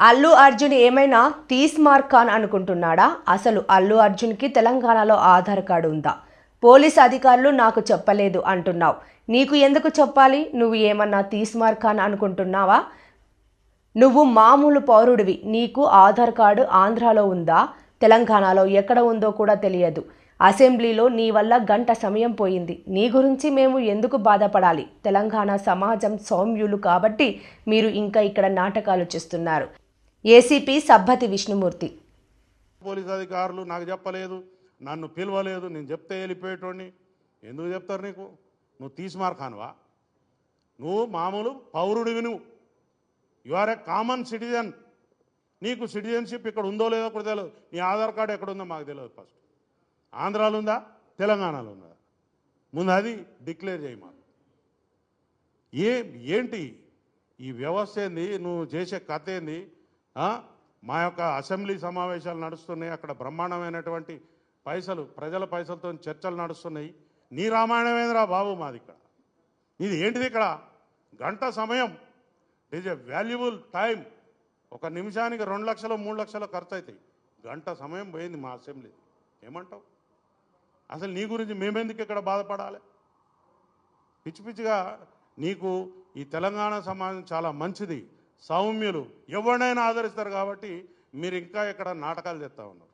అల్లు అర్జున్ ఏమైనా తీస్మార్ ఖాన్ అనుకుంటున్నాడా? అసలు అల్లు అర్జున్కి తెలంగాణలో ఆధార్ కార్డు ఉందా? పోలీస్ అధికారులు నాకు చెప్పలేదు అంటున్నావు. నీకు ఎందుకు చెప్పాలి? నువ్వు ఏమన్నా తీస్మార్ ఖాన్ అనుకుంటున్నావా? నువ్వు మామూలు పౌరుడివి. నీకు ఆధార్ కార్డు ఆంధ్రాలో ఉందా, తెలంగాణలో ఎక్కడ ఉందో కూడా తెలియదు. అసెంబ్లీలో నీ వల్ల గంట సమయం పోయింది. నీ గురించి మేము ఎందుకు బాధపడాలి? తెలంగాణ సమాజం సౌమ్యులు కాబట్టి మీరు ఇంకా ఇక్కడ నాటకాలు చేస్తున్నారు. ఏసీపీ సబ్బతి విష్ణుమూర్తి. పోలీస్ అధికారులు నాకు చెప్పలేదు, నన్ను పిలవలేదు, నేను చెప్తే వెళ్ళిపోయేటోడిని. ఎందుకు చెప్తారు నీకు? నువ్వు తీస్మార్ ఖాన్వా? నువ్వు మామూలు పౌరుడివి. You are a common citizen. నీకు సిటిజన్షిప్ ఇక్కడ ఉందో లేదో కూడా తెలియదు. నీ ఆధార్ కార్డు ఎక్కడ ఉందో మాకు తెలియదు. ఫస్ట్ ఆంధ్రాలో ఉందా, తెలంగాణలో ఉందా? ముందు అది డిక్లేర్ చేయి మాకు. ఏంటి ఈ వ్యవస్థ ఏంది? నువ్వు చేసే కథ ఏంది? మా యొక్క అసెంబ్లీ సమావేశాలు నడుస్తున్నాయి, అక్కడ బ్రహ్మాండమైనటువంటి పైసలు, ప్రజల పైసలతో చర్చలు నడుస్తున్నాయి. నీ రామాయణమేంద్రా బాబు? మాది ఇక్కడ ఇది ఏంటిది? ఇక్కడ గంట సమయం, it is a valuable time. ఒక నిమిషానికి 2 లక్షలు 3 లక్షలు ఖర్చు అవుతాయి. గంట సమయం పోయింది మా అసెంబ్లీ. ఏమంటావు? అసలు నీ గురించి మేమెందుకు ఇక్కడ బాధపడాలి? పిచ్చి పిచ్చిగా నీకు ఈ తెలంగాణ సమాజం చాలా మంచిది, సౌమ్యులు, ఎవరినైనా ఆదరిస్తారు కాబట్టి మీరు ఇంకా ఇక్కడ నాటకాలు చేస్తూ ఉన్నారు.